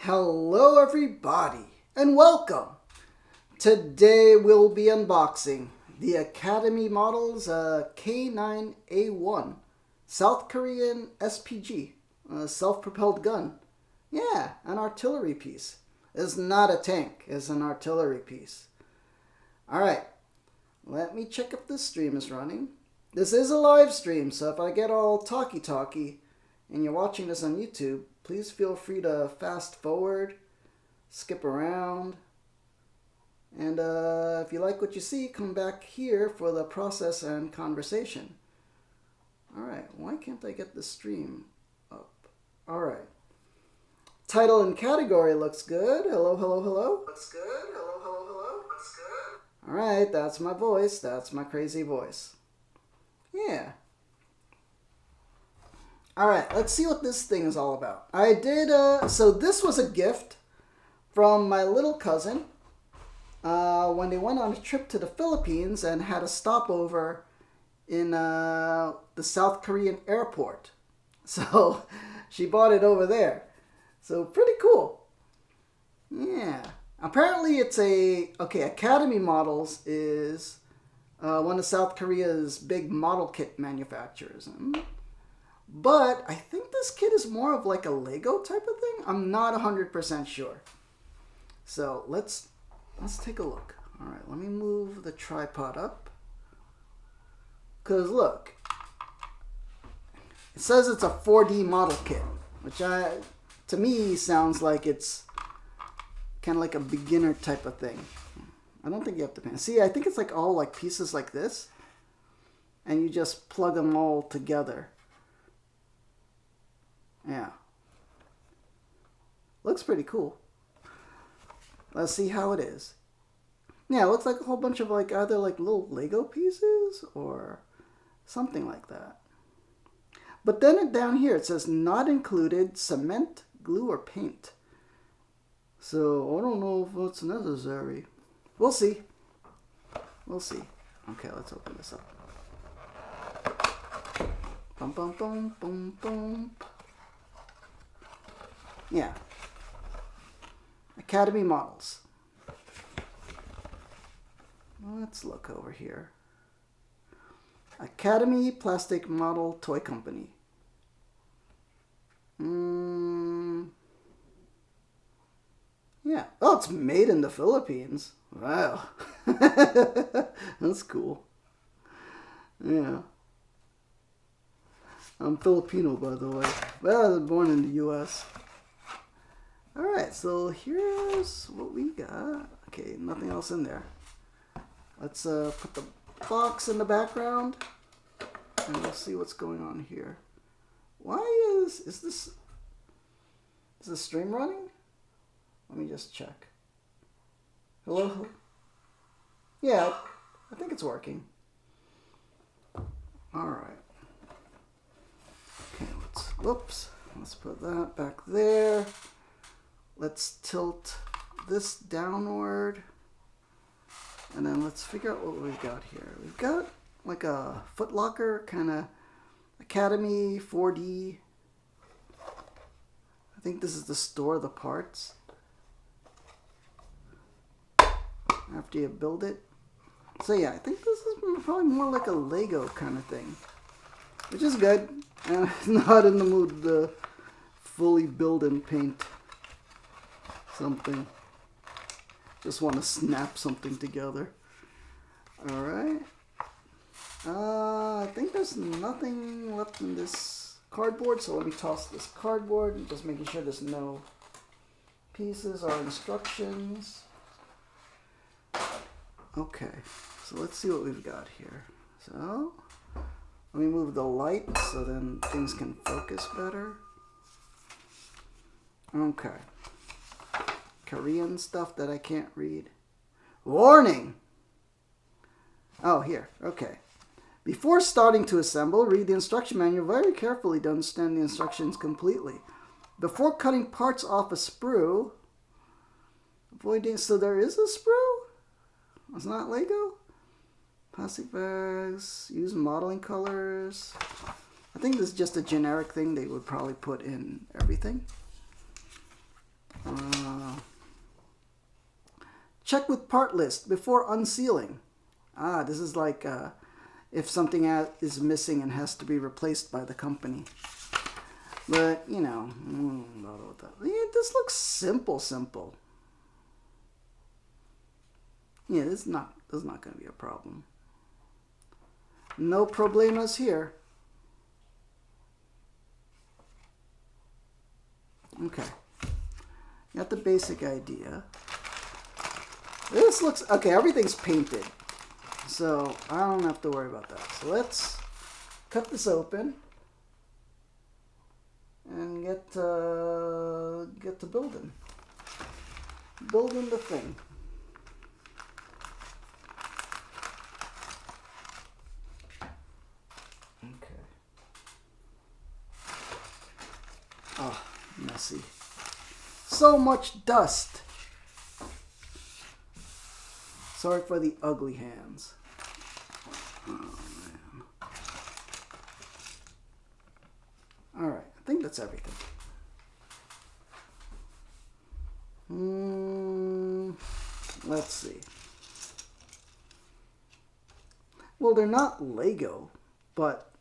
Hello everybody and welcome. Today we'll be unboxing the Academy Models K9A1 South Korean SPG, self-propelled gun. Yeah, an artillery piece. It's not a tank, it's an artillery piece. Alright, let me check if this stream is running. This is a live stream, so if I get all talky and you're watching this on YouTube, please feel free to fast forward, skip around, and if you like what you see, come back here for the process and conversation. Alright, why can't I get the stream up? Alright. Title and category looks good. Hello, hello, hello. Looks good. Hello, hello, hello. Looks good. Alright, that's my voice. That's my crazy voice. Yeah. Alright, let's see what this thing is all about. I did, so this was a gift from my little cousin when they went on a trip to the Philippines and had a stopover in the South Korean airport. So she bought it over there. So pretty cool. Yeah. Apparently it's Academy Models is one of South Korea's big model kit manufacturers. But I think this kit is more of like a Lego type of thing. I'm not 100% sure. So let's take a look. All right, let me move the tripod up. Because look, it says it's a 4D model kit, which to me sounds like it's kind of like a beginner type of thing. I don't think you have to paint. See, I think it's like all like pieces like this, and you just plug them all together. Yeah. Looks pretty cool. Let's see how it is. Yeah, it looks like a whole bunch of like either like little Lego pieces or something like that. But then down here it says not included cement, glue, or paint. So I don't know if it's necessary. We'll see. We'll see. Okay, let's open this up. Bum bum bum bum bum. Yeah. Academy Models. Let's look over here. Academy Plastic Model Toy Company. Yeah. Oh, it's made in the Philippines. Wow. That's cool. Yeah. I'm Filipino, by the way. Well, I was born in the U.S. Alright, so here's what we got. Okay, nothing else in there. Let's put the box in the background, and we'll see what's going on here. Why is the stream running? Let me just check. Hello? Yeah, I think it's working. Alright. Okay, let's put that back there. Let's tilt this downward. And then let's figure out what we've got here. We've got like a Foot Locker kind of Academy 4D. I think this is the store the parts after you build it. So yeah, I think this is probably more like a Lego kind of thing, which is good. And I'm not in the mood to fully build and paint something. Just want to snap something together. Alright. I think there's nothing left in this cardboard, so let me toss this cardboard and just making sure there's no pieces or instructions. Okay, so let's see what we've got here. So let me move the light so then things can focus better. Okay. Korean stuff that I can't read. Warning! Oh, here. Okay. Before starting to assemble, read the instruction manual very carefully to understand the instructions completely. Before cutting parts off a sprue, avoiding... So there is a sprue? It's not Lego? Plastic bags. Use modeling colors. I think this is just a generic thing they would probably put in everything. Check with part list before unsealing. This is like if something is missing and has to be replaced by the company. But, you know, this looks simple. Yeah, this is not going to be a problem. No problemas here. Okay. Got the basic idea. This looks... Okay, everything's painted. So, I don't have to worry about that. So, let's cut this open. And get to building. Building the thing. Okay. Oh, messy. So much dust. Sorry for the ugly hands. Oh, man. Alright, I think that's everything. Let's see. Well, they're not Lego, but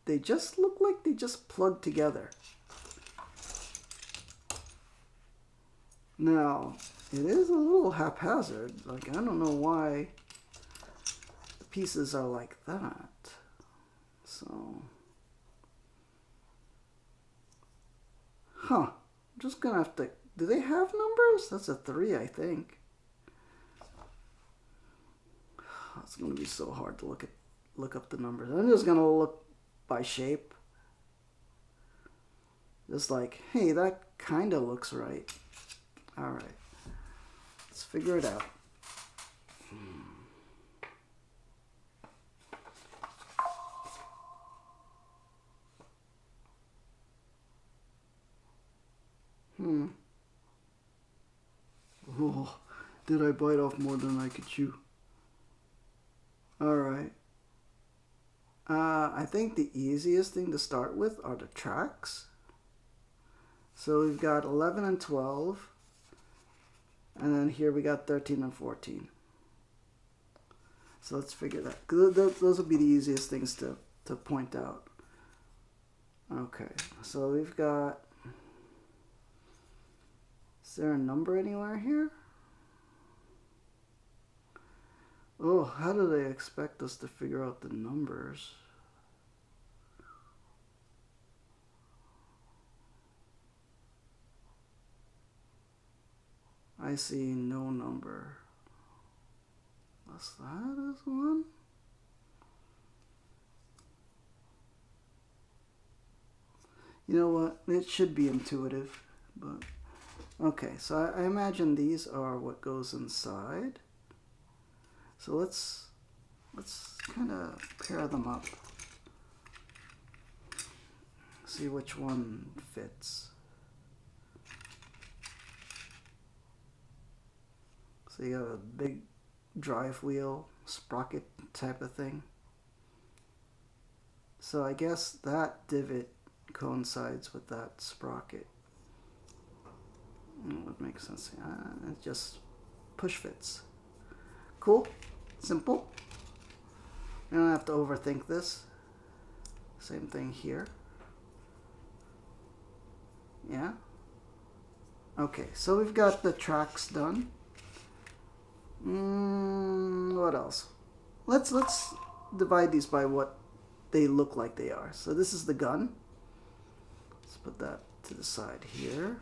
they just look like they just plugged together. Now, it is a little haphazard. Like, I don't know why the pieces are like that. So, I'm just gonna have to... Do they have numbers? That's a 3, I think. It's gonna be so hard to look up the numbers. I'm just gonna look by shape. Just like, hey, that kind of looks right. All right, let's figure it out. Oh, did I bite off more than I could chew? All right. I think the easiest thing to start with are the tracks. So we've got 11 and 12. And then here we got 13 and 14. So let's figure that. Those will be the easiest things to point out. Okay, so we've got... Is there a number anywhere here? Oh, how do they expect us to figure out the numbers? I see no number. What's that as one? You know what? It should be intuitive, but okay. So I imagine these are what goes inside. So let's kind of pair them up. See which one fits. So you have a big drive wheel, sprocket type of thing. So I guess that divot coincides with that sprocket. It would make sense. It just push fits. Cool, simple. You don't have to overthink this. Same thing here. Yeah. Okay, so we've got the tracks done. What else? Let's divide these by what they look like they are. So this is the gun. Let's put that to the side here.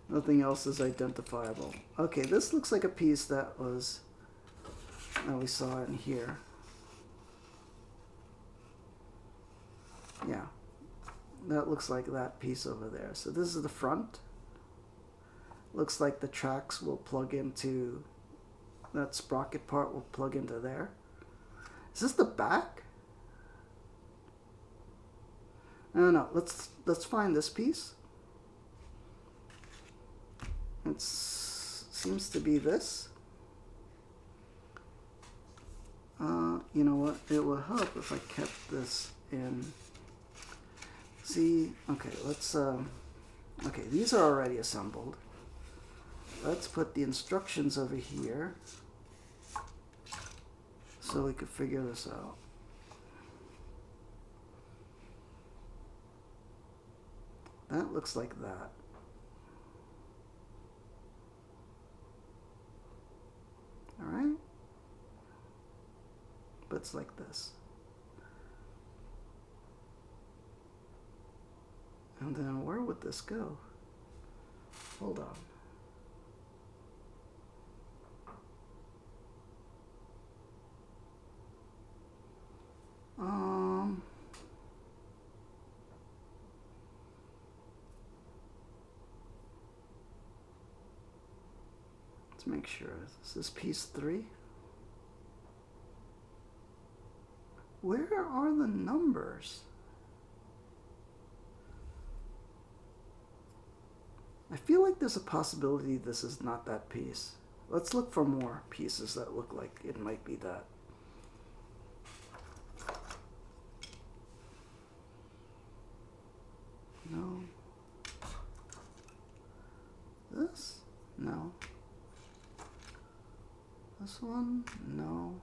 Nothing else is identifiable. Okay, this looks like a piece that we saw in here. Yeah. That looks like that piece over there. So this is the front. Looks like the tracks will plug into... That sprocket part will plug into there. Is this the back? No. Let's find this piece. It seems to be this. You know what? It would help if I kept this in See, okay, let's, okay, these are already assembled. Let's put the instructions over here so we could figure this out. That looks like that. All right? But it's like this. And then where would this go? Hold on. Let's make sure. This is piece 3. Where are the numbers? I feel like there's a possibility this is not that piece. Let's look for more pieces that look like it might be that. No. This? No. This one? No.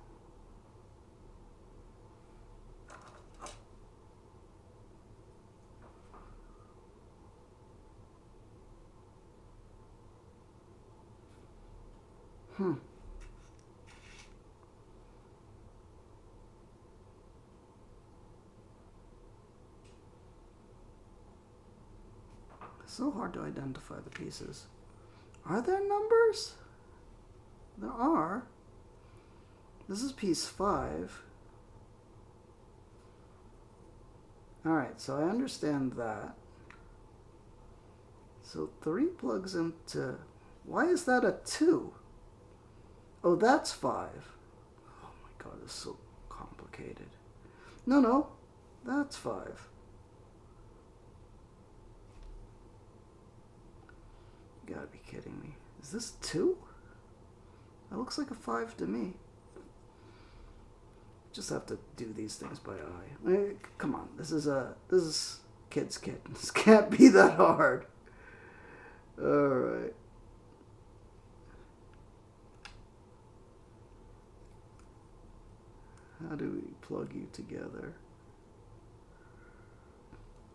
It's so hard to identify the pieces. Are there numbers? There are. This is piece 5. Alright, so I understand that. So 3 plugs into... Why is that a 2? Oh, that's 5. Oh my god, it's so complicated. No, that's 5. You gotta be kidding me. Is this 2? That looks like a 5 to me. Just have to do these things by eye. Come on, this is kid's kit. This can't be that hard. Alright. How do we plug you together?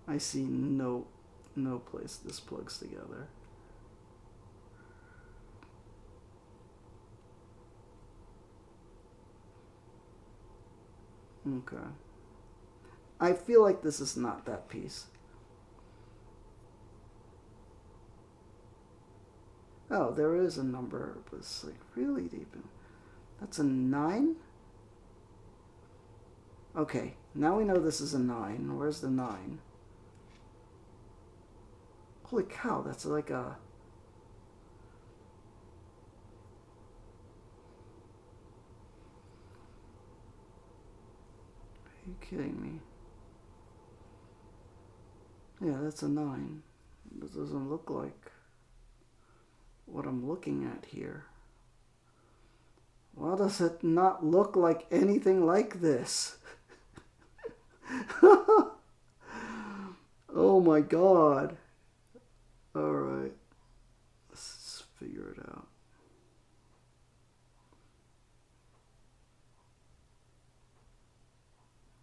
I see no place this plugs together. Okay. I feel like this is not that piece. Oh, there is a number, but it's like really deep in. That's a 9? Okay, now we know this is a 9. Where's the 9? Holy cow, that's like a... Are you kidding me? Yeah, that's a 9. This doesn't look like what I'm looking at here. Why does it not look like anything like this? Oh my god. Alright. Let's figure it out.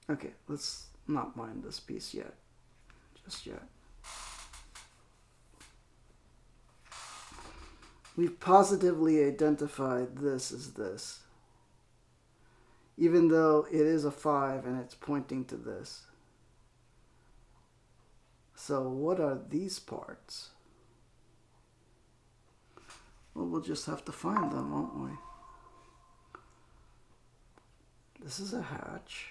Okay, let's not mind this piece yet. Just yet. We've positively identified this as this. Even though it is a 5 and it's pointing to this. So what are these parts? Well, we'll just have to find them, won't we? This is a hatch.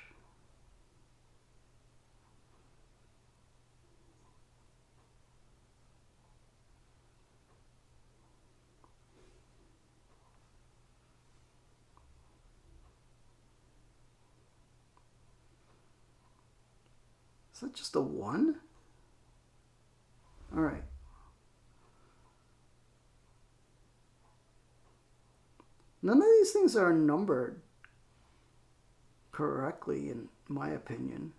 Is that just a 1? All right. None of these things are numbered correctly, in my opinion.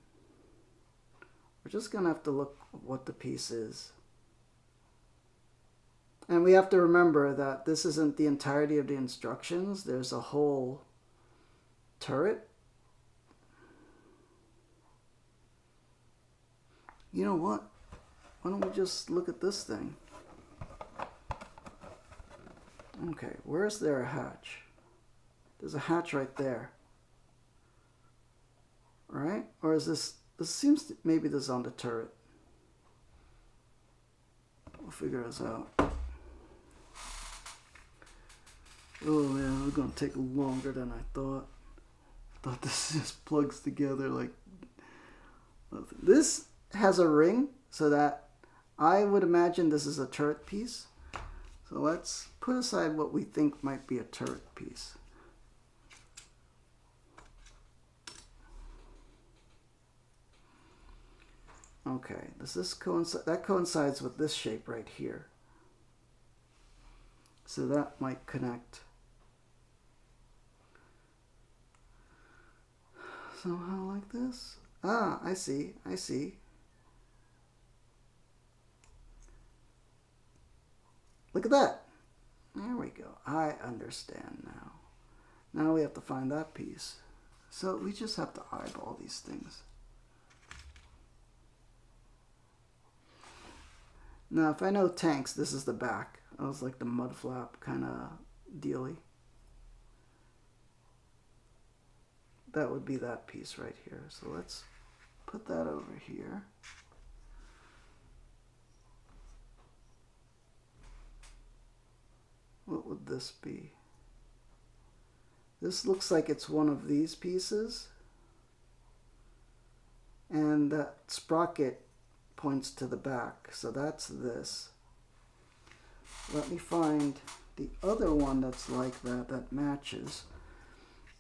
We're just going to have to look what the piece is. And we have to remember that this isn't the entirety of the instructions. There's a whole turret. You know what? Why don't we just look at this thing? Okay, where is there a hatch? There's a hatch right there. Right? Or is this seems to, maybe this is on the turret. We'll figure this out. Oh man, it's gonna take longer than I thought. I thought this just plugs together like nothing. This has a ring, so that I would imagine this is a turret piece. So let's put aside what we think might be a turret piece. Okay, does this coincide? That coincides with this shape right here. So that might connect somehow like this. Ah, I see, I see. Look at that. There we go. I understand now. Now we have to find that piece. So we just have to eyeball these things. Now, if I know tanks, this is the back. That was like the mud flap kind of dealy. That would be that piece right here. So let's put that over here. What would this be? This looks like it's one of these pieces. And that sprocket points to the back, so that's this. Let me find the other one that's like that, that matches.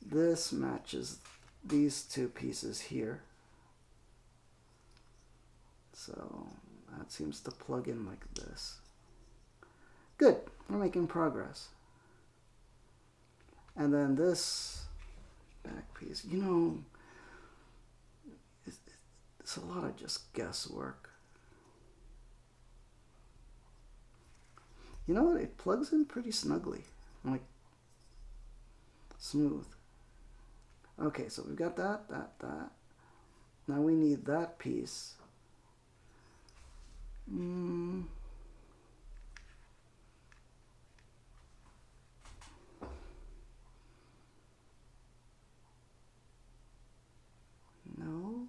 This matches these two pieces here. So that seems to plug in like this. Good, we're making progress. And then this back piece, you know, it's a lot of just guesswork. You know what? It plugs in pretty snugly. Like, smooth. Okay, so we've got that. Now we need that piece. No. No.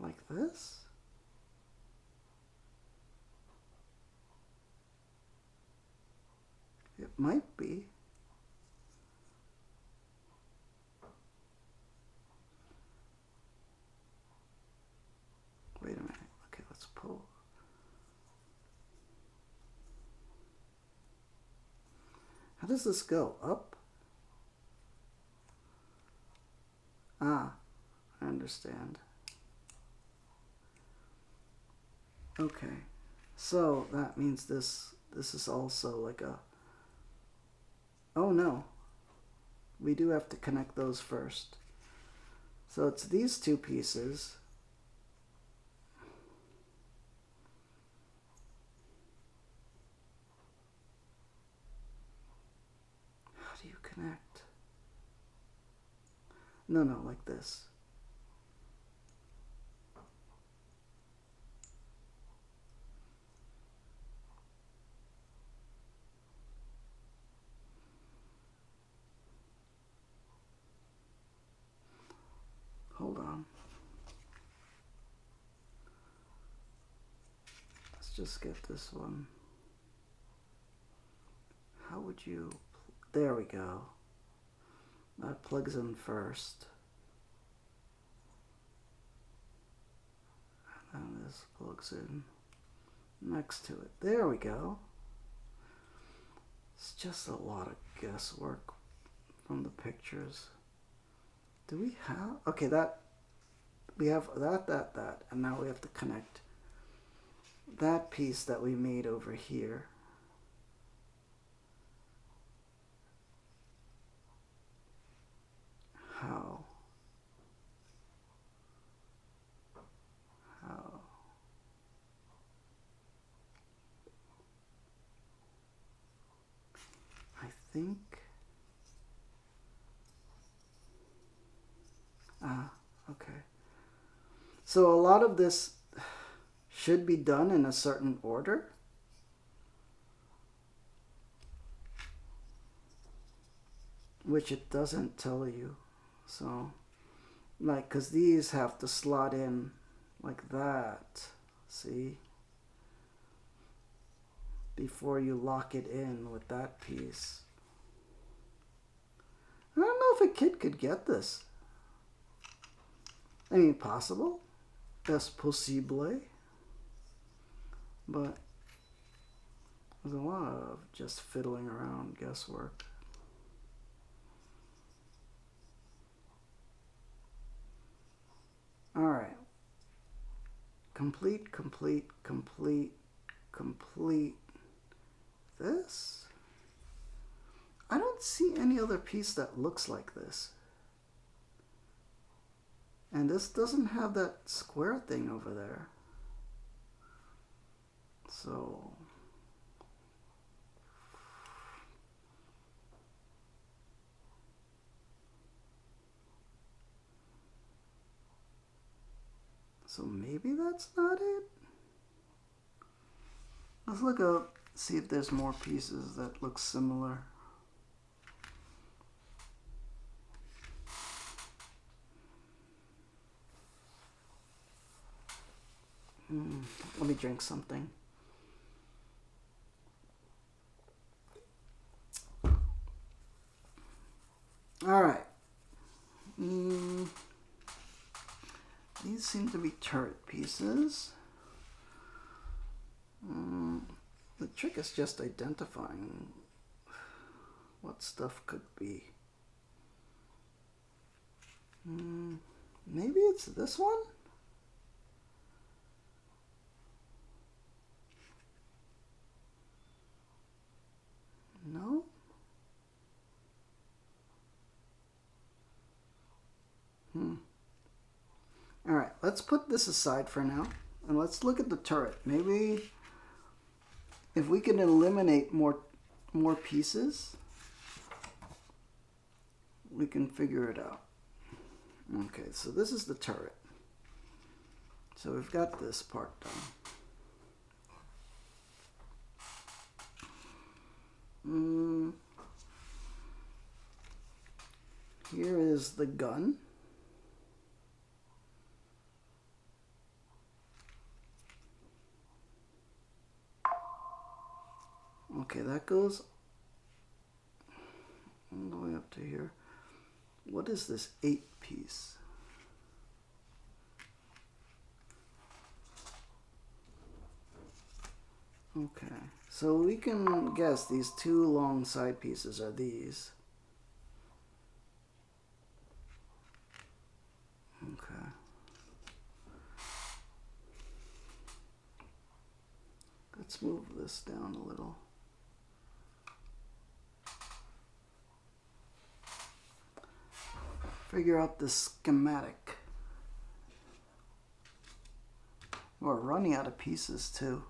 Like this? It might be. Wait a minute. Okay, let's pull. How does this go? Up? Ah, I understand. Okay, so that means this is also like a, oh no, we do have to connect those first. So it's these two pieces. How do you connect? No, like this. Hold on. Let's just get this one. How would you... There we go. That plugs in first. And then this plugs in next to it. There we go. It's just a lot of guesswork from the pictures. Do we have... Okay, that We have that, and now we have to connect that piece that we made over here. How? I think. Okay. So a lot of this should be done in a certain order. Which it doesn't tell you. So, like, because these have to slot in like that. See? Before you lock it in with that piece. I don't know if a kid could get this. I mean, possible. Es posible. But there's a lot of just fiddling around guesswork. All right. Complete. This? I don't see any other piece that looks like this. And this doesn't have that square thing over there. So maybe that's not it. Let's look up, see if there's more pieces that look similar. Let me drink something. All right. These seem to be turret pieces. The trick is just identifying what stuff could be. Maybe it's this one? No? All right, let's put this aside for now, and let's look at the turret. Maybe if we can eliminate more pieces, we can figure it out. Okay, so this is the turret. So we've got this part done. Here is the gun. Okay, that goes all the way up to here. What is this 8 piece? Okay, so we can guess these 2 long side pieces are these. Okay. Let's move this down a little. Figure out the schematic. We're running out of pieces too.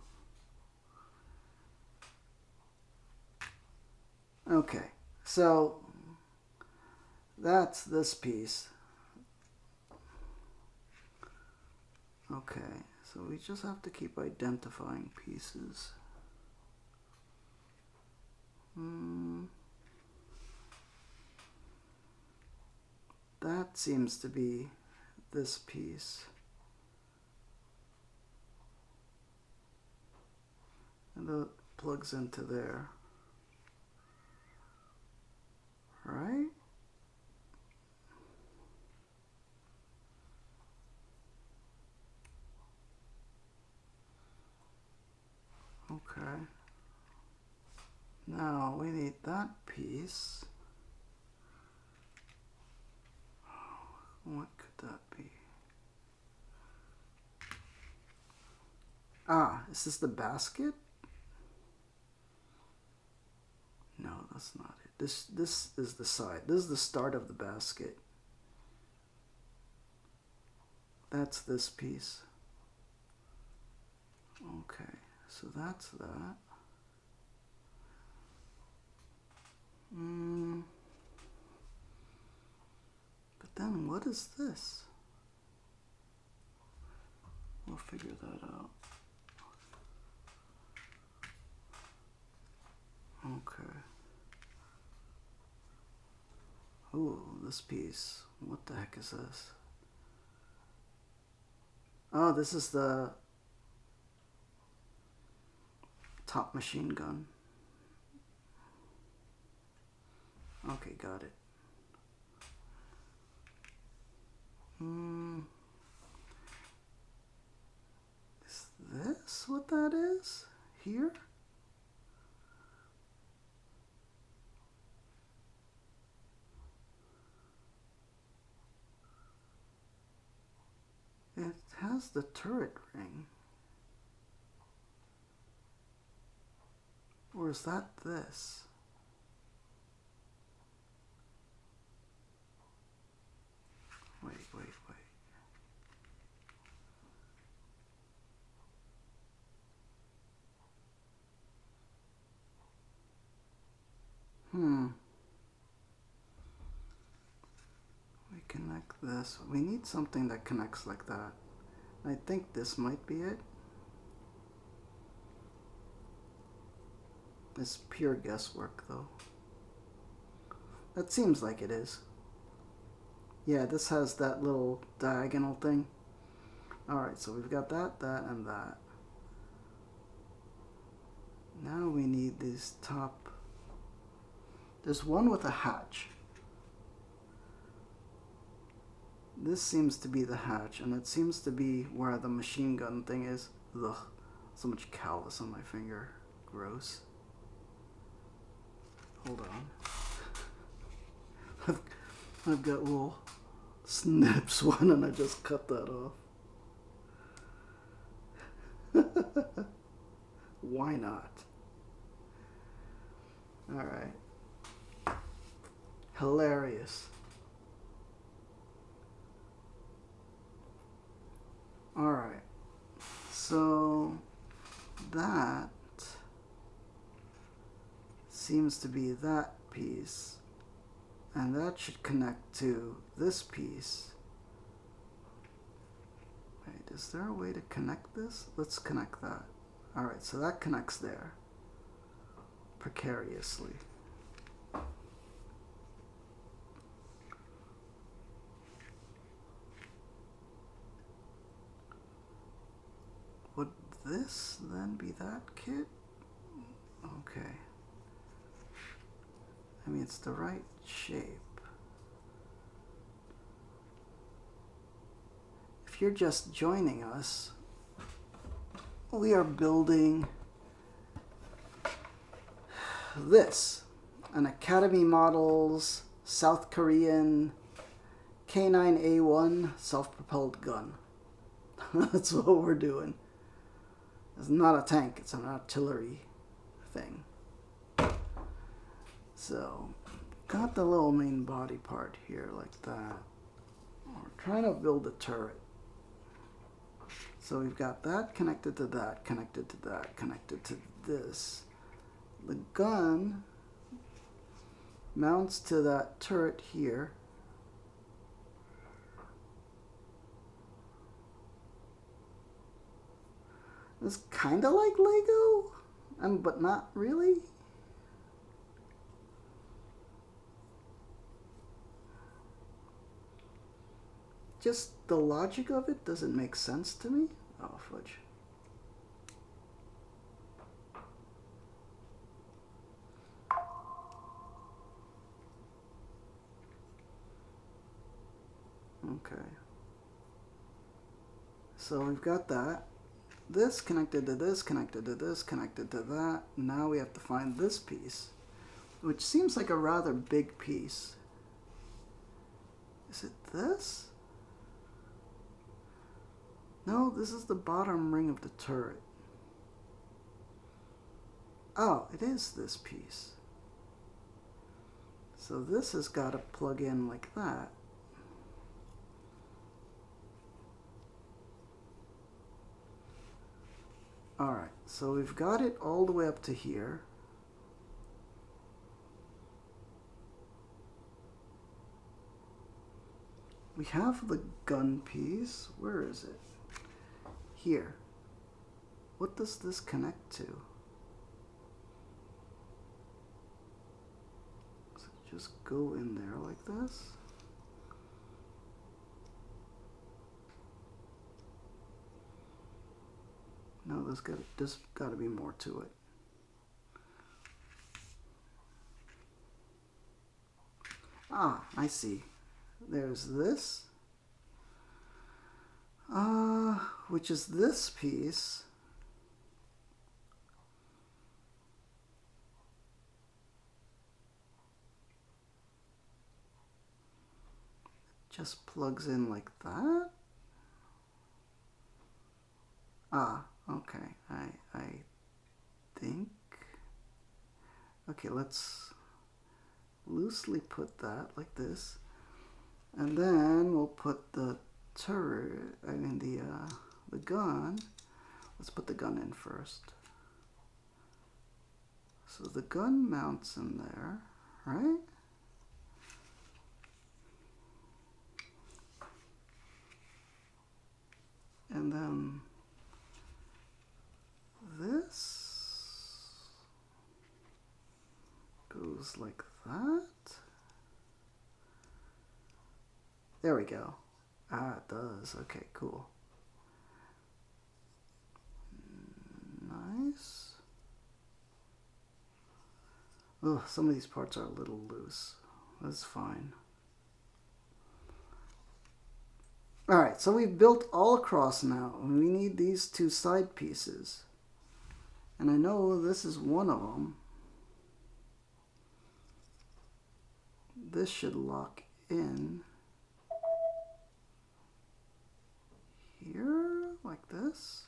Okay, so that's this piece. Okay, so we just have to keep identifying pieces. That seems to be this piece. And that plugs into there. Right? Okay. Now we need that piece. What could that be? Ah, is this the basket? No, that's not it. This is the side. This is the start of the basket. That's this piece. Okay, so that's that. But then what is this? We'll figure that out. Okay. Ooh, this piece. What the heck is this? Oh, this is the top machine gun. Okay, got it. Is this what that is? Here? It has the turret ring. Or is that this? Wait. We connect this. We need something that connects like that. I think this might be it. It's pure guesswork though. That seems like it is. Yeah, this has that little diagonal thing. Alright, so we've got that, that, and that. Now we need these top. There's one with a hatch. This seems to be the hatch, and it seems to be where the machine gun thing is. Ugh, so much callus on my finger. Gross. Hold on. I've got little snips one, and I just cut that off. Why not? Alright. Hilarious. Alright. So that seems to be that piece. And that should connect to this piece. Wait, is there a way to connect this? Let's connect that. Alright, so that connects there. Precariously. Would this then be that kit? Okay. I mean, it's the right shape. If you're just joining us, we are building this, an Academy Models South Korean K9A1 self-propelled gun. That's what we're doing. It's not a tank, it's an artillery thing. So, got the little main body part here like that. We're trying to build a turret. So we've got that connected to that, connected to that, connected to this. The gun mounts to that turret here. It's kind of like Lego, but not really. Just the logic of it doesn't make sense to me. Oh, fudge. Okay. So we've got that. This connected to this, connected to this, connected to that. Now we have to find this piece, which seems like a rather big piece. Is it this? No, this is the bottom ring of the turret. Oh, it is this piece. So this has got to plug in like that. Alright, so we've got it all the way up to here. We have the gun piece. Where is it? Here. What does this connect to? Does it just go in there like this? No, there's got to be more to it. Ah, I see. There's this, which is this piece. Just plugs in like that. Ah, okay. I think. Okay, let's loosely put that like this. And then we'll put the turret, the gun. Let's put the gun in first. So the gun mounts in there, right? And then this goes like that. There we go. Ah, it does. Okay, cool. Nice. Oh, some of these parts are a little loose. That's fine. Alright, so we've built all across now. We need these two side pieces. And I know this is one of them. This should lock in here, like this.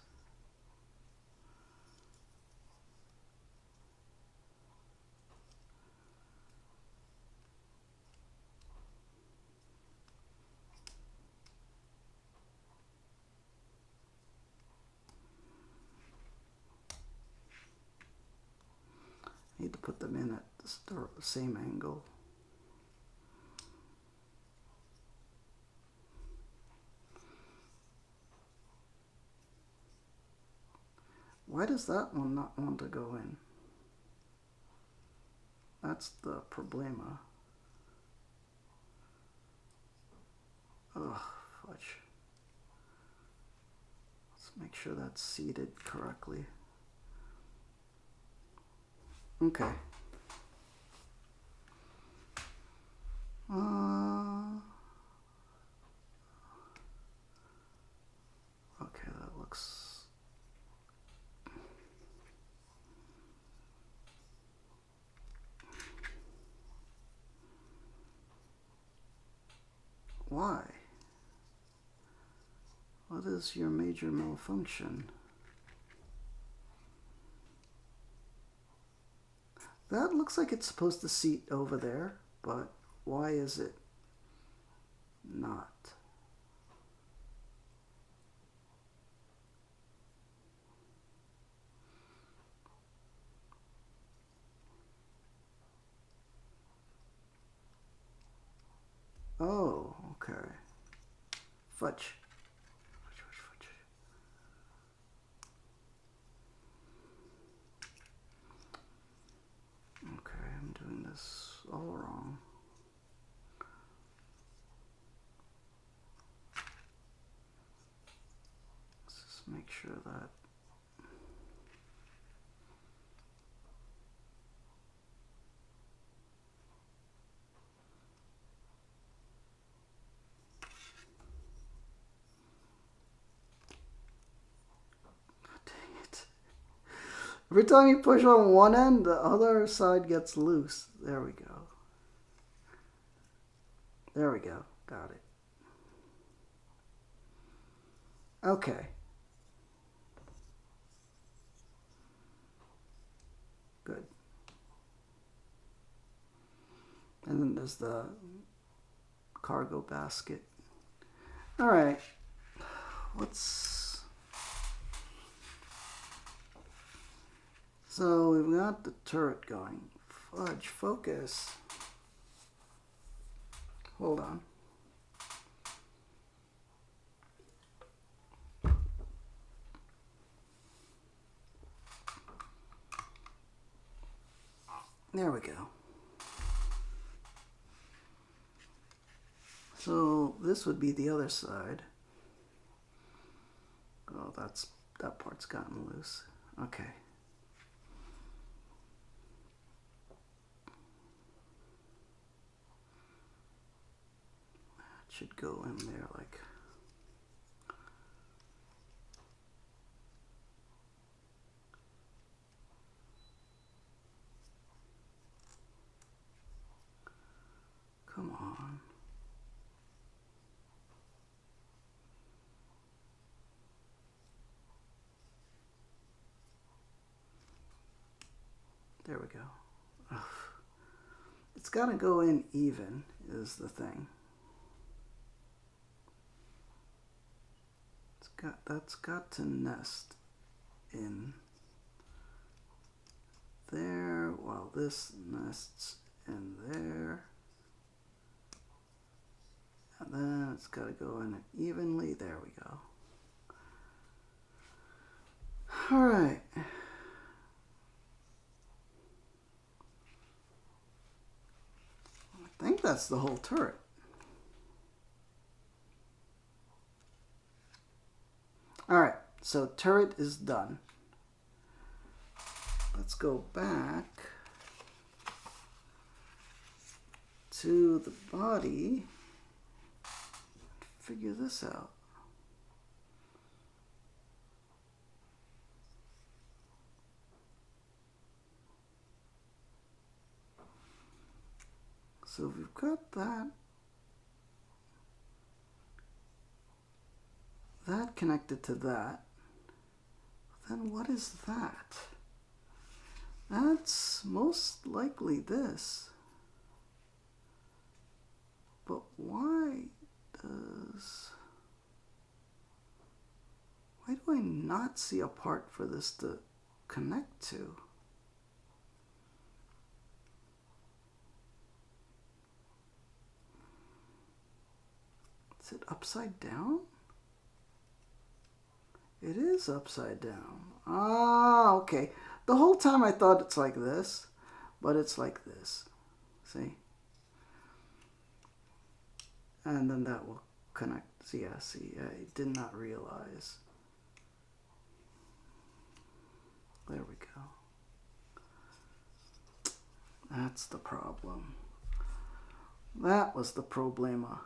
I need to put them in at the same angle. Why does that one not want to go in? That's the problema. Ugh, fudge. Let's make sure that's seated correctly. Okay. Okay, that looks... Why? What is your major malfunction? That looks like it's supposed to seat over there, but why is it not? Oh, okay. Fudge. Fudge. Okay, I'm doing this all wrong. Let's just make sure that... Every time you push on one end, the other side gets loose. There we go. There we go. Got it. Okay. And then there's the cargo basket. All right, so we've got the turret going. Fudge, focus. Hold on. There we go. So this would be the other side. Oh, that part's gotten loose. Okay. That should go in there like. Come on. There we go. Ugh. It's got to go in even is the thing. That's got to nest in there while this nests in there. And then it's got to go in evenly. There we go. All right. I think that's the whole turret. All right, so turret is done. Let's go back to the body. Figure this out. So we've got that connected to that. Then what is that? That's most likely this. But why do I not see a part for this to connect to? Is it upside down? It is upside down. Ah, okay. The whole time I thought it's like this, but it's like this. See? And then that will connect. See, yeah, see, I did not realize. There we go. That's the problem. That was the problema.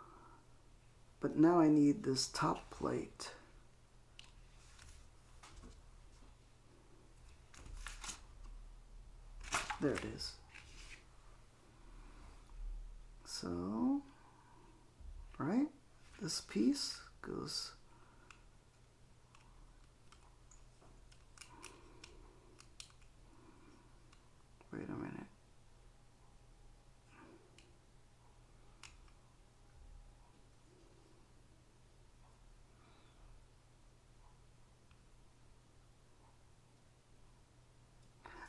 But now I need this top plate. There it is. So, right, this piece goes. Wait a minute.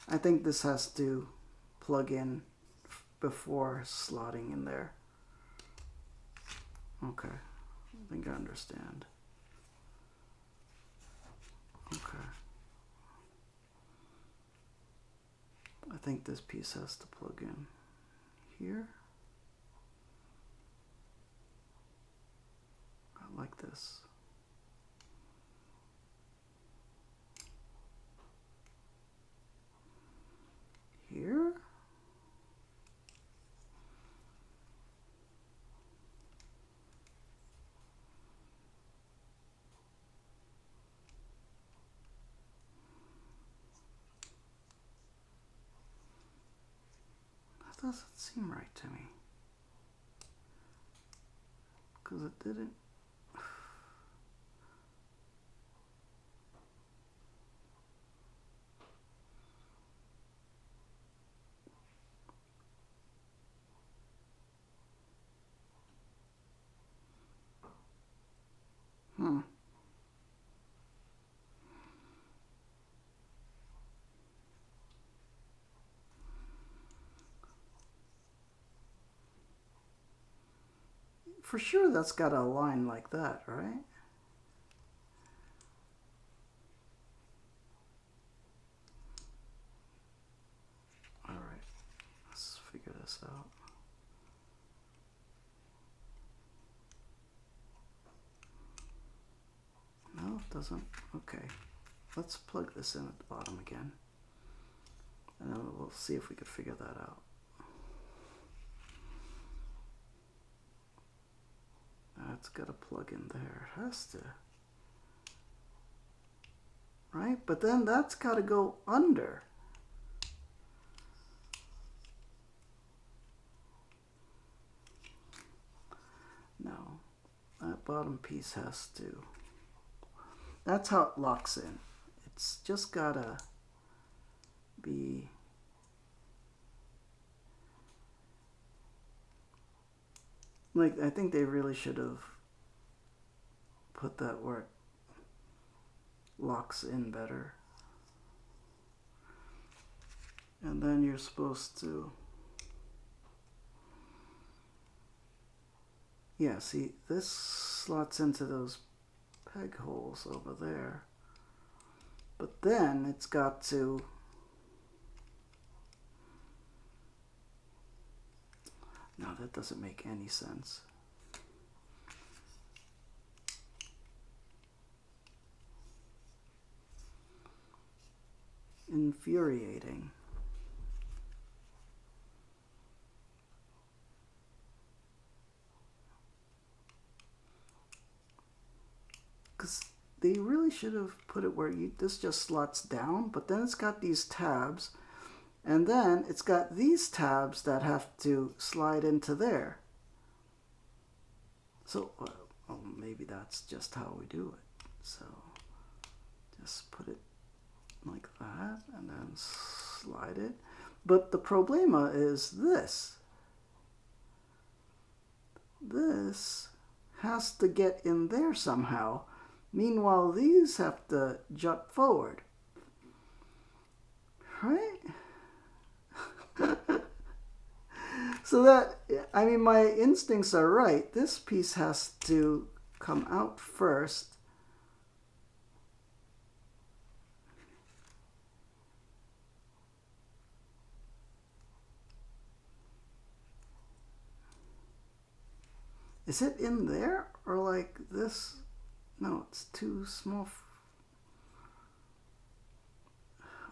I think this has to plug in before slotting in there. Okay, I think I understand. Okay. I think this piece has to plug in here. Like this. Here. That doesn't seem right to me. Because it didn't. Hmm. For sure that's got a line like that, right? Alright, let's figure this out. No, it doesn't. Okay. Let's plug this in at the bottom again. And then we'll see if we could figure that out. That's got to plug in there. It has to. Right? But then that's got to go under. No. That bottom piece has to. That's how it locks in. It's just got to be. Like, I think they really should have put that where it locks in better. And then you're supposed to, yeah, see, this slots into those peg holes over there. But then it's got to, no, that doesn't make any sense. Infuriating. Because they really should have put it where this just slots down, but then it's got these tabs, and then it's got these tabs that have to slide into there. So, well, maybe that's just how we do it. So, just put it like that, and then slide it. But the problema is this. This has to get in there somehow. Meanwhile, these have to jut forward. Right? So that, I mean, my instincts are right. This piece has to come out first. Is it in there? Or like this? No, it's too small.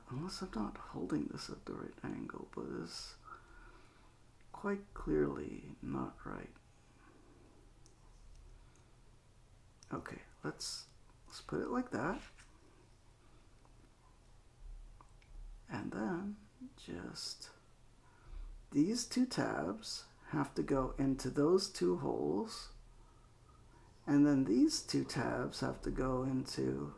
Unless I'm not holding this at the right angle, but it's quite clearly not right. Okay, let's put it like that. And then just these two tabs have to go into those two holes. And then these two tabs have to go into,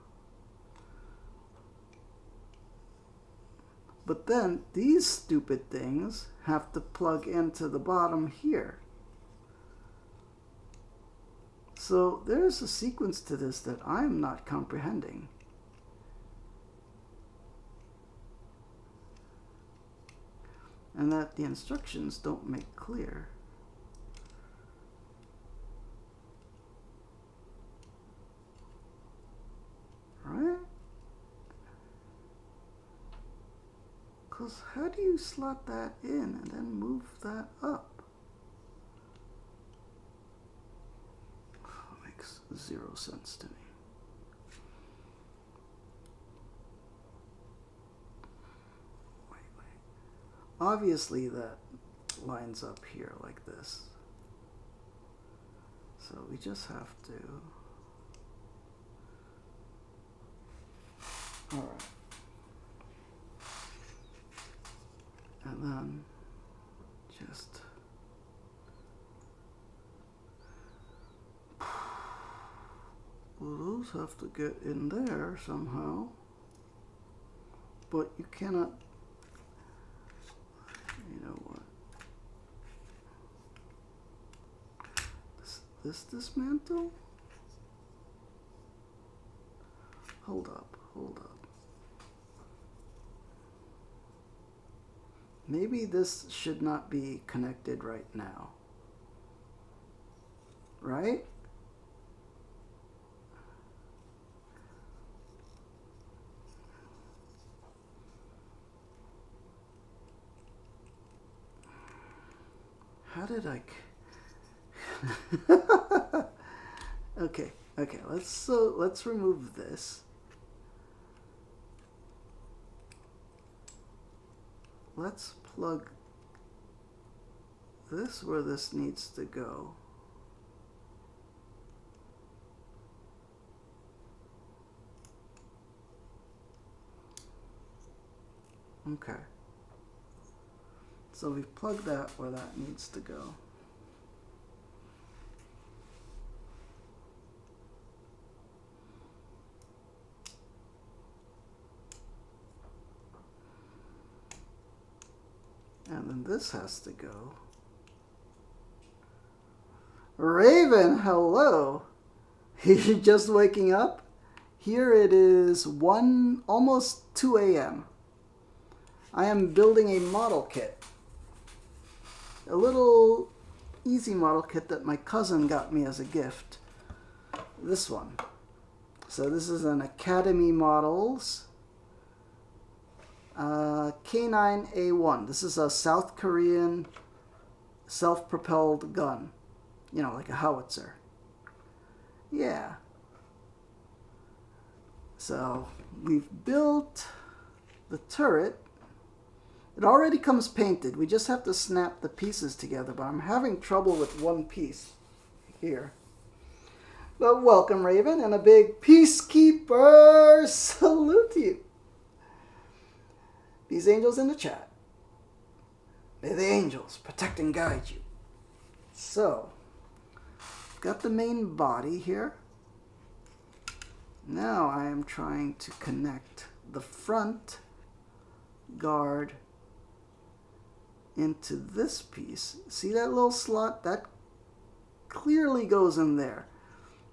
but then these stupid things have to plug into the bottom here. So there's a sequence to this that I'm not comprehending. And that the instructions don't make clear. Right? Because how do you slot that in and then move that up? Makes zero sense to me. Wait. Obviously that lines up here like this. So we just have to. All right. And then just well, those have to get in there somehow, but you cannot, you know what, this dismantle? Hold up, hold up. Maybe this should not be connected right now. Right? How did I... Okay, let's remove this. Let's plug this where this needs to go. Okay. So we've plugged that where that needs to go. And then this has to go. Raven, hello. You're just waking up? Here it is almost 2 a.m. I am building a model kit. A little easy model kit that my cousin got me as a gift. This one. So this is an Academy Models K9A1. This is a South Korean self-propelled gun. You know, like a howitzer. Yeah. So we've built the turret. It already comes painted. We just have to snap the pieces together, but I'm having trouble with one piece here. But welcome, Raven, and a big peacekeeper salute to you. These angels in the chat. May the angels protect and guide you. So, got the main body here. Now I am trying to connect the front guard into this piece. See that little slot? That clearly goes in there.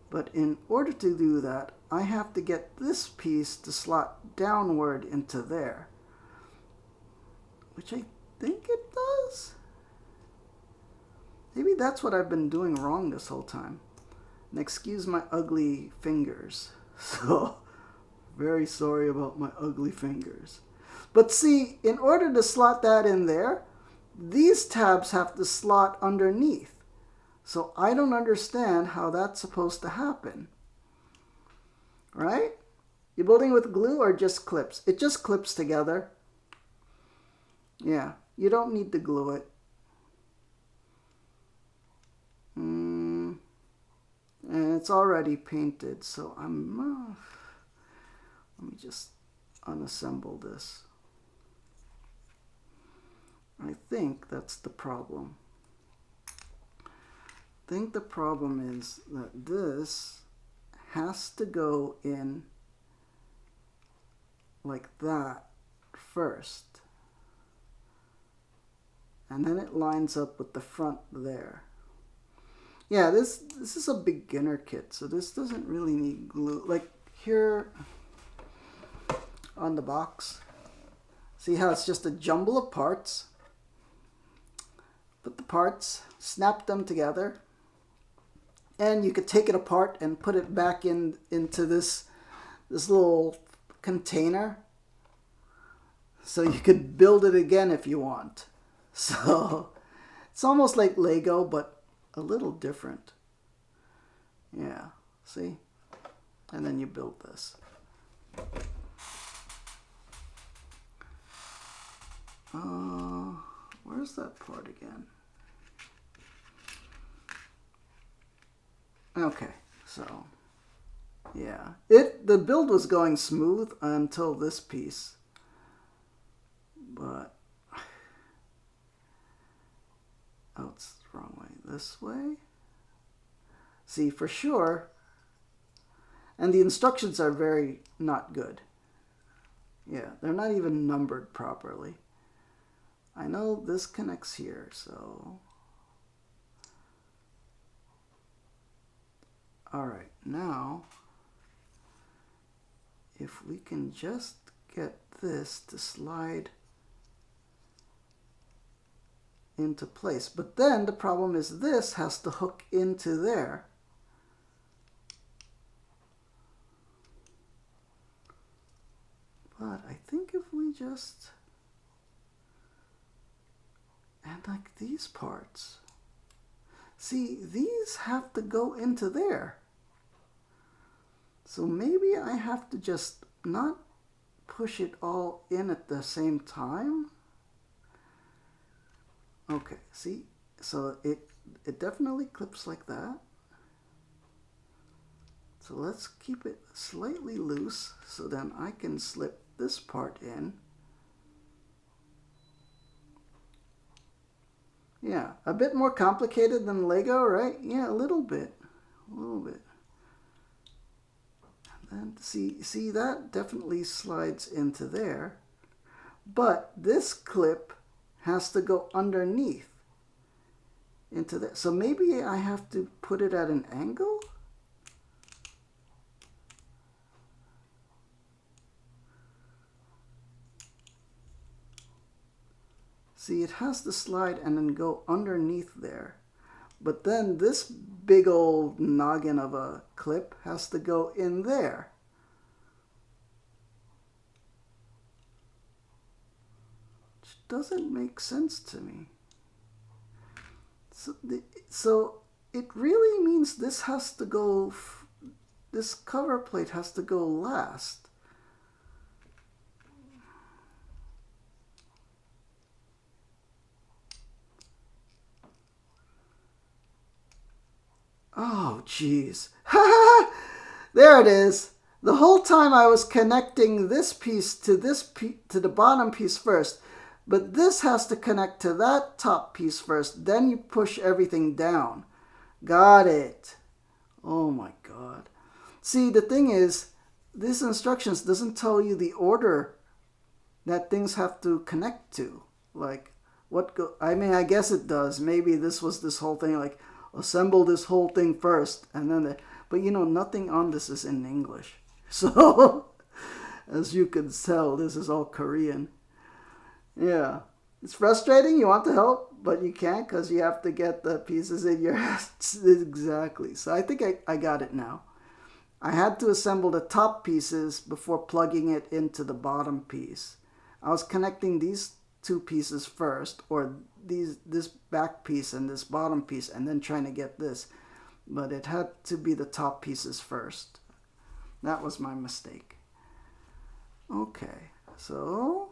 But in order to do that, I have to get this piece to slot downward into there. Which I think it does. Maybe that's what I've been doing wrong this whole time. And excuse my ugly fingers. So, very sorry about my ugly fingers. But see, in order to slot that in there, these tabs have to slot underneath. So I don't understand how that's supposed to happen. Right? You're building with glue or just clips? It just clips together. Yeah, you don't need to glue it. And it's already painted, so I'm... let me just unassemble this. I think that's the problem. I think the problem is that this has to go in like that first. And then it lines up with the front there. Yeah, this is a beginner kit, so this doesn't really need glue. Like here on the box, see how it's just a jumble of parts? Put the parts, snap them together, and you could take it apart and put it back into this little container. So you could build it again if you want. So it's almost like Lego, but a little different. Yeah, see? And then you build this. Where's that part again? Okay, so yeah, the build was going smooth until this piece, but oh, it's the wrong way. This way. See, for sure, and the instructions are very not good. Yeah, they're not even numbered properly. I know this connects here, so... Alright, now if we can just get this to slide into place. But then the problem is this has to hook into there. But I think if we just, and like these parts, see, these have to go into there. So maybe I have to just not push it all in at the same time. Okay, see, so it definitely clips like that. So let's keep it slightly loose so then I can slip this part in. Yeah, a bit more complicated than Lego, right? Yeah, a little bit. A little bit. And see that definitely slides into there. But this clip has to go underneath into there. So maybe I have to put it at an angle? See, it has to slide and then go underneath there. But then this big old noggin of a clip has to go in there. Which doesn't make sense to me. So it really means this has to go, this cover plate has to go last. Oh, jeez. There it is. The whole time I was connecting this piece to the bottom piece first, but this has to connect to that top piece first. Then you push everything down. Got it. Oh my God. See, the thing is, these instructions doesn't tell you the order that things have to connect to. Like, I mean, I guess it does. Maybe this was this whole thing, like, assemble this whole thing first, and then but you know, nothing on this is in English. So, as you can tell, this is all Korean. Yeah. It's frustrating. You want to help, but you can't because you have to get the pieces in your hands. Exactly. So I think I got it now. I had to assemble the top pieces before plugging it into the bottom piece. I was connecting these two pieces first, or this back piece and this bottom piece, and then trying to get this. But it had to be the top pieces first. That was my mistake. Okay, so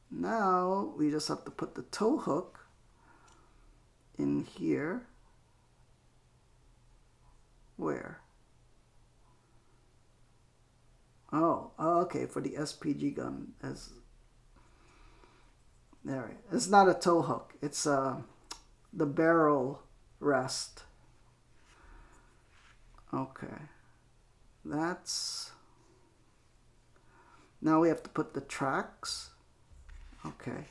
now we just have to put the tow hook in here. Where? Oh, okay, for the SPG gun. There, it's not a tow hook. It's the barrel rest. Okay, that's. Now we have to put the tracks. Okay,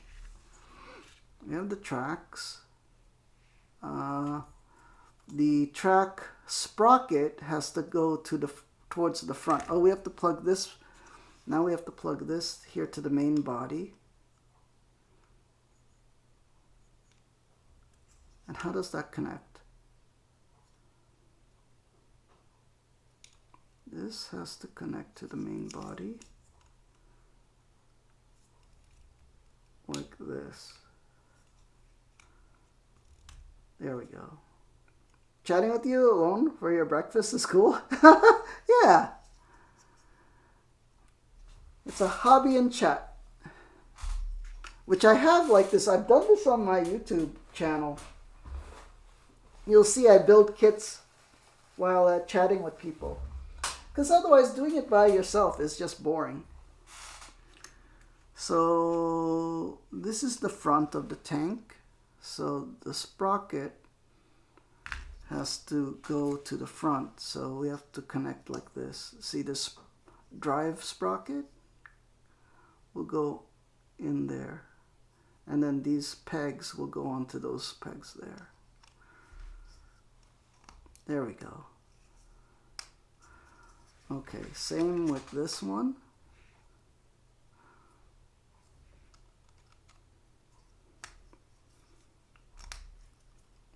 we have the tracks. The track sprocket has to go towards the front. Oh, we have to plug this. Now we have to plug this here to the main body. And how does that connect? This has to connect to the main body. Like this. There we go. Chatting with you alone for your breakfast is cool? Yeah. It's a hobby and chat. Which I have like this. I've done this on my YouTube channel. You'll see I build kits while chatting with people. Because otherwise doing it by yourself is just boring. So this is the front of the tank. So the sprocket has to go to the front. So we have to connect like this. See, this drive sprocket will go in there. And then these pegs will go onto those pegs there. There we go. Okay, same with this one.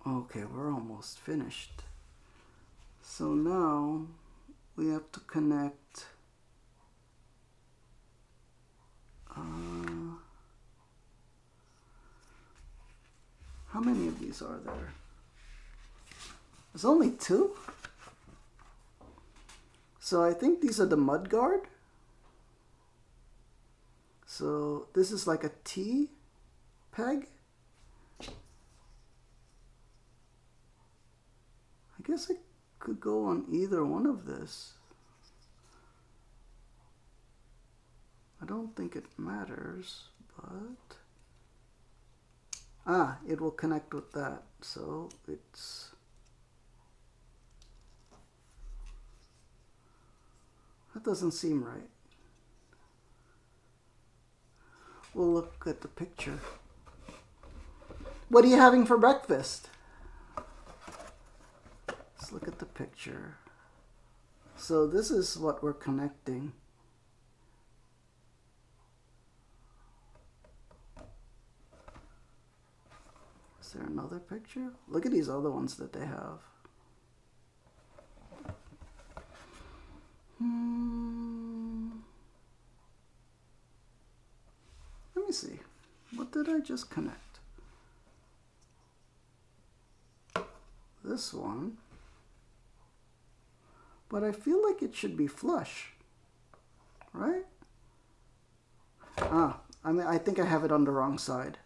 Okay, we're almost finished. So now we have to connect how many of these are there? There's only 2. So I think these are the mud guard. So this is like a T peg. I guess I could go on either one of this. I don't think it matters, but it will connect with that. So it's that doesn't seem right. We'll look at the picture. What are you having for breakfast? Let's look at the picture. So this is what we're connecting. Is there another picture? Look at these other ones that they have. Let me see. What did I just connect? This one. But I feel like it should be flush. Right? I think I have it on the wrong side.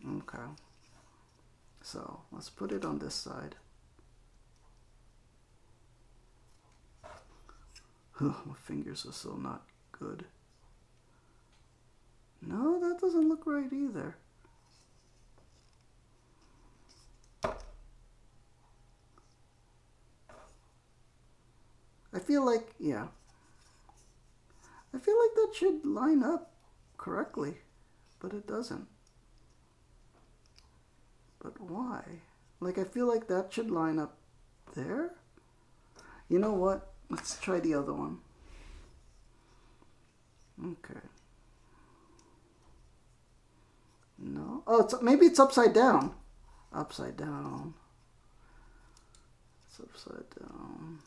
Okay. So let's put it on this side. My fingers are so not good. No, that doesn't look right either. I feel like, yeah. I feel like that should line up correctly, but it doesn't. But why? Like, I feel like that should line up there. You know what? Let's try the other one. Okay. No. Oh, maybe it's upside down. Upside down. It's upside down.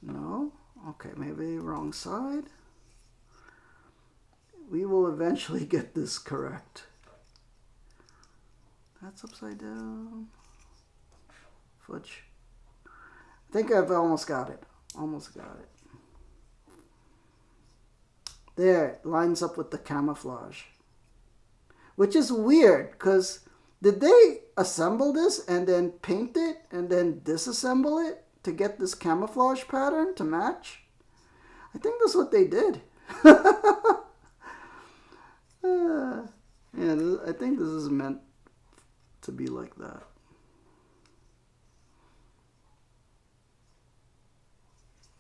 No? Okay, maybe wrong side. We will eventually get this correct. That's upside down. Fudge. I think I've almost got it. Almost got it. There, it lines up with the camouflage. Which is weird, because did they assemble this and then paint it and then disassemble it to get this camouflage pattern to match? I think that's what they did. Yeah, I think this is meant to be like that.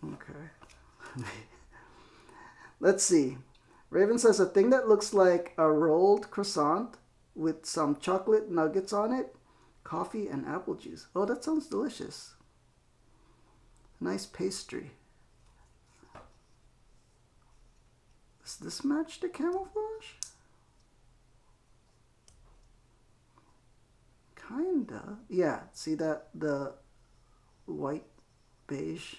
Okay. Let's see. Raven says a thing that looks like a rolled croissant with some chocolate nuggets on it, coffee and apple juice. Oh, that sounds delicious. Nice pastry. Does this match the camouflage? Kinda. Yeah, see that? The white beige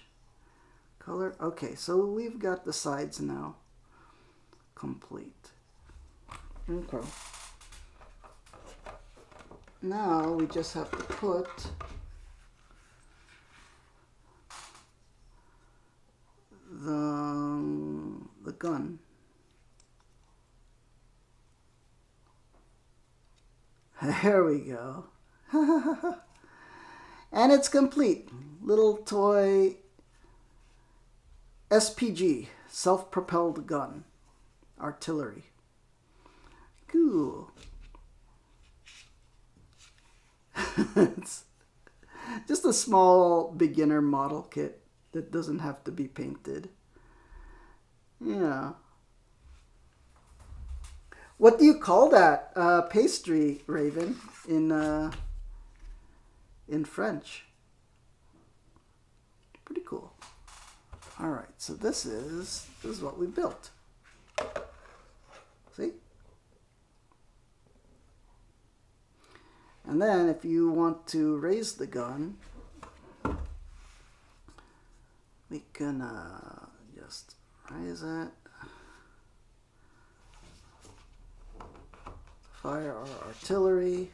color. Okay, so we've got the sides now complete. Okay. Now we just have to put the gun. There we go. And it's complete. Little toy SPG, self-propelled gun, artillery. Cool. It's just a small beginner model kit that doesn't have to be painted. Yeah. What do you call that? Pastry, Raven, in French. Pretty cool. All right, so this is what we built. See? And then if you want to raise the gun, we can just raise it. Fire our artillery.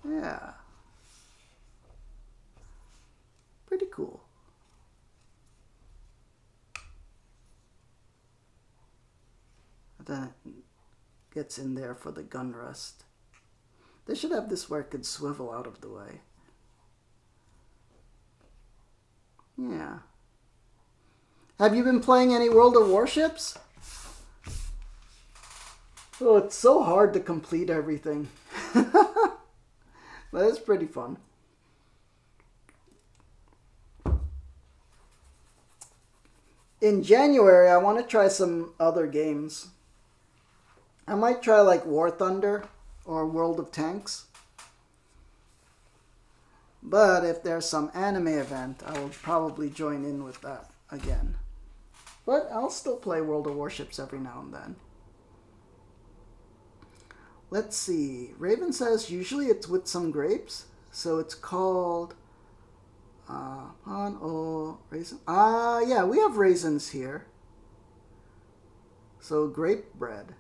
Yeah. Pretty cool. Then it gets in there for the gun rest. They should have this where it could swivel out of the way. Yeah. Have you been playing any World of Warships? Oh, it's so hard to complete everything. But it's pretty fun. In January, I want to try some other games. I might try like War Thunder or World of Tanks. But if there's some anime event, I will probably join in with that again. But I'll still play World of Warships every now and then. Let's see. Raven says usually it's with some grapes. So it's called pan o raisin. Yeah, we have raisins here. So grape bread.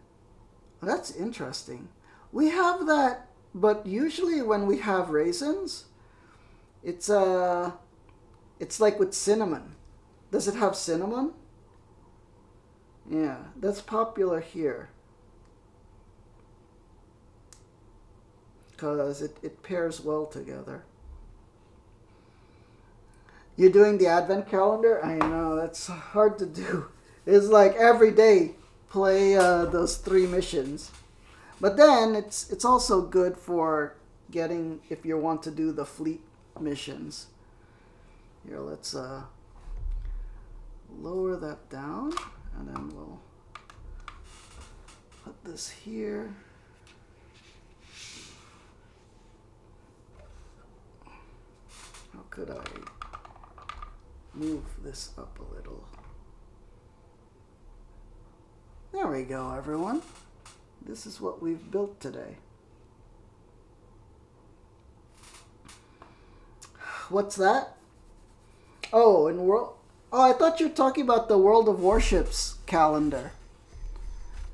That's interesting. We have that, but usually when we have raisins, it's like with cinnamon. Does it have cinnamon? Yeah, that's popular here. Because it pairs well together. You're doing the advent calendar? I know, that's hard to do. It's like every day play those 3 missions. But then it's also good for getting, if you want to do the fleet missions. Here, let's lower that down, and then we'll put this here. How could I move this up a little? There we go, everyone. This is what we've built today. What's that? Oh, I thought you were talking about the World of Warships calendar.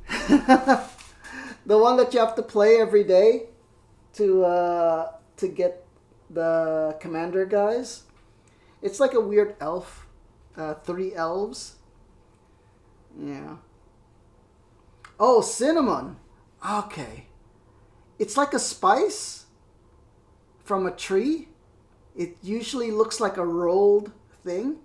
The one that you have to play every day to get the commander guys. It's like a weird elf. 3 elves. Yeah. Oh, cinnamon. Okay. It's like a spice from a tree. It usually looks like a rolled thing.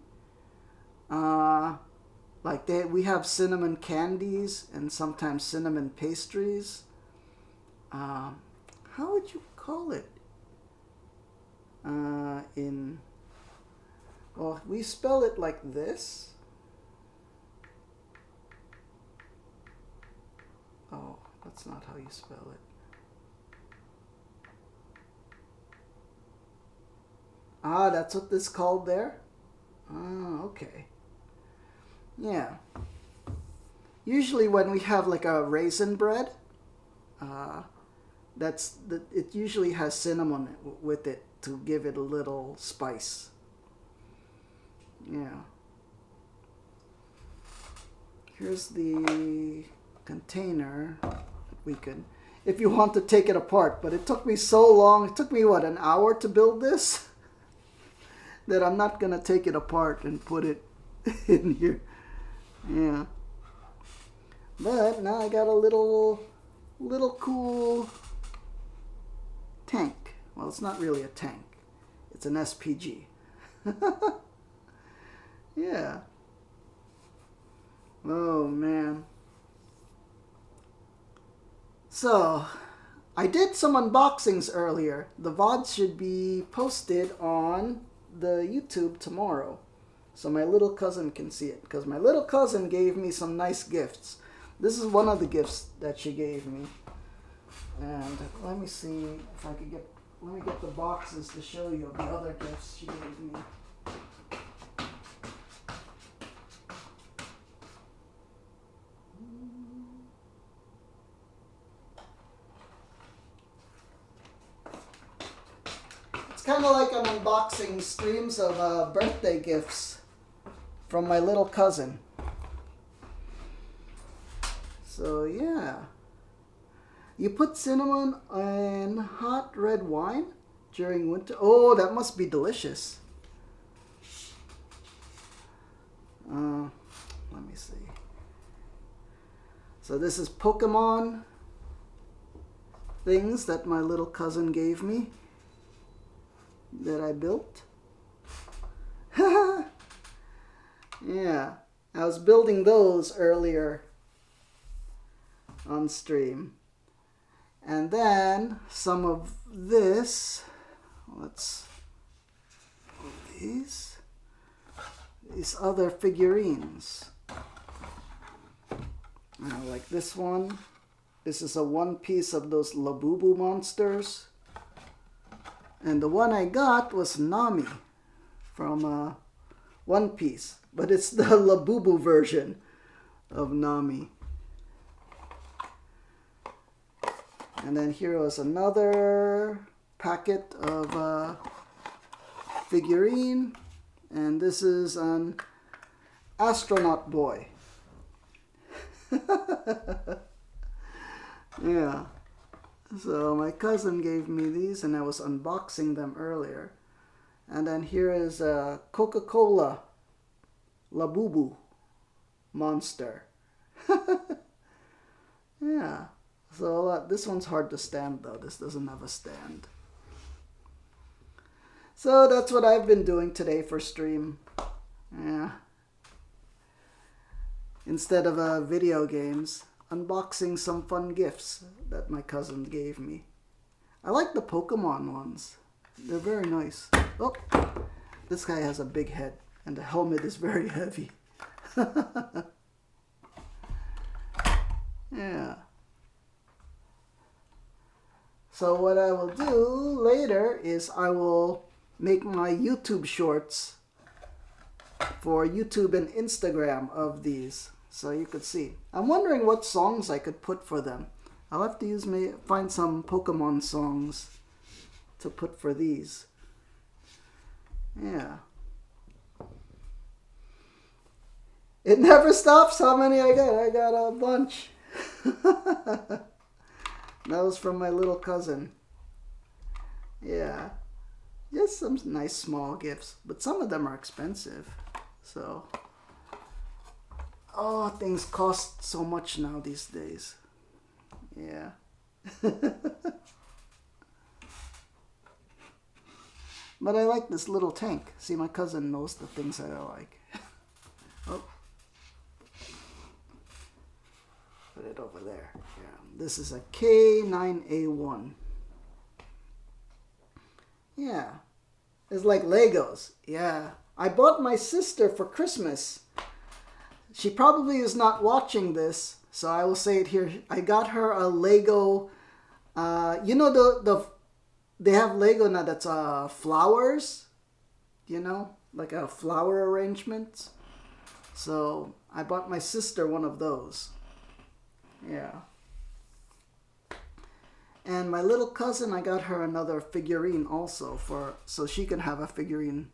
We have cinnamon candies and sometimes cinnamon pastries. How would you call it? Well, we spell it like this. Oh, that's not how you spell it. That's what this is called there? Okay. Yeah. Usually when we have like a raisin bread, it usually has cinnamon with it to give it a little spice. Yeah. Here's the container. We could, if you want to take it apart, but it took me so long. It took me what, an hour to build this? That I'm not gonna take it apart and put it in here. Yeah. But now I got a little cool tank. Well, it's not really a tank. It's an SPG. Yeah. Oh man. So, I did some unboxings earlier. The VODs should be posted on the YouTube tomorrow. so my little cousin can see it, because my little cousin gave me some nice gifts. This is one of the gifts that she gave me. And let me see if I could let me get the boxes to show you of the other gifts she gave me. It's kind of like I'm unboxing streams of birthday gifts from my little cousin. So yeah. You put cinnamon in hot red wine during winter. Oh, that must be delicious. Let me see. So this is Pokemon things that my little cousin gave me that I built. Yeah, I was building those earlier on stream. And then some of this, let's these other figurines. Like this one. This is a one piece of those Labubu monsters. And the one I got was Nami from One Piece. But it's the Labubu version of Nami. And then here was another packet of figurine. And this is an astronaut boy. Yeah. So my cousin gave me these and I was unboxing them earlier. And then here is a Coca-Cola Labubu monster. Yeah. So this one's hard to stand though. This doesn't have a stand. So that's what I've been doing today for stream. Yeah. Instead of video games, unboxing some fun gifts that my cousin gave me. I like the Pokemon ones. They're very nice. Oh, this guy has a big head and the helmet is very heavy. Yeah. So what I will do later is I will make my YouTube shorts for YouTube and Instagram of these, so you could see. I'm wondering what songs I could put for them. I'll have to find some Pokemon songs to put for these. Yeah. It never stops. How many I got? I got a bunch. That was from my little cousin. Yeah. Just some nice small gifts. But some of them are expensive. So. Oh, things cost so much now these days. Yeah. But I like this little tank. See, my cousin knows the things that I like. Oh. Put it over there. Yeah. This is a K9A1. Yeah. It's like Legos. Yeah. I bought my sister for Christmas. She probably is not watching this, so I will say it here. I got her a Lego. You know they have Lego now that's flowers. You know, like a flower arrangement. So I bought my sister one of those. Yeah. And my little cousin, I got her another figurine also so she can have a figurine.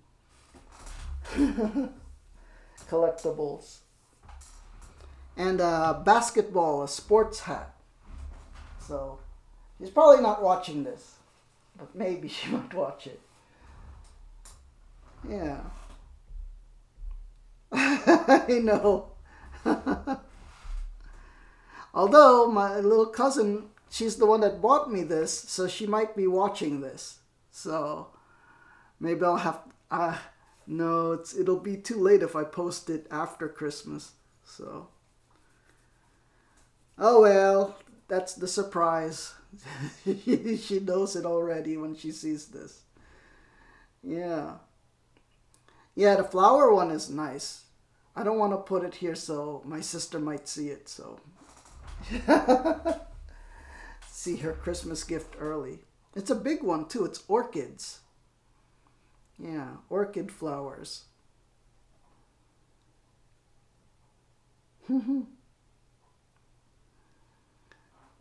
Collectibles. And a basketball, a sports hat. So she's probably not watching this, but maybe she might watch it. Yeah. I know. Although my little cousin, she's the one that bought me this, so she might be watching this. So maybe I'll have no, it'll be too late if I post it after Christmas. So oh well, that's the surprise. She knows it already when she sees this. Yeah. Yeah, the flower one is nice. I don't want to put it here so my sister might see it, so. See her Christmas gift early. It's a big one too. It's orchids. Yeah, orchid flowers.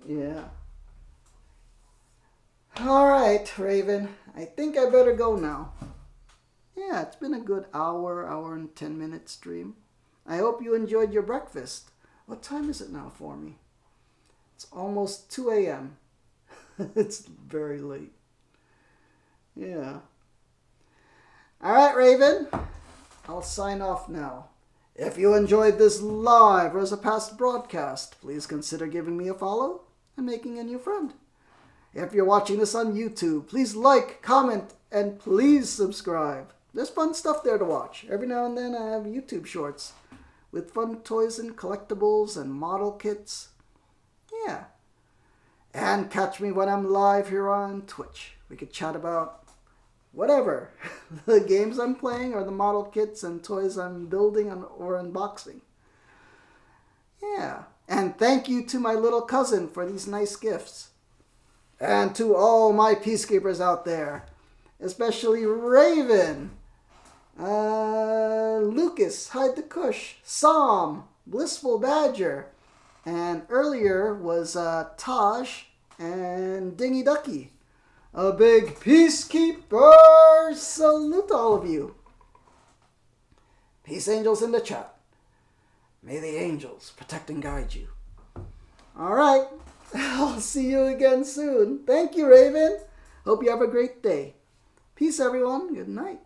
Yeah. All right, Raven. I think I better go now. Yeah, it's been a good hour and 10-minute stream. I hope you enjoyed your breakfast. What time is it now for me? It's almost 2 a.m. It's very late. Yeah. All right, Raven. I'll sign off now. If you enjoyed this live or as a past broadcast, please consider giving me a follow and making a new friend. If you're watching this on YouTube, please like, comment, and please subscribe. There's fun stuff there to watch. Every now and then I have YouTube shorts with fun toys and collectibles and model kits. Yeah. And catch me when I'm live here on Twitch. We could chat about whatever. The games I'm playing or the model kits and toys I'm building or unboxing. Yeah. And thank you to my little cousin for these nice gifts. And to all my peacekeepers out there, especially Raven, Lucas, Hide the Kush, Sam, Blissful Badger, and earlier was Taj and Dingy Ducky. A big peacekeeper salute to all of you. Peace angels in the chat. May the angels protect and guide you. All right. I'll see you again soon. Thank you, Raven. Hope you have a great day. Peace, everyone. Good night.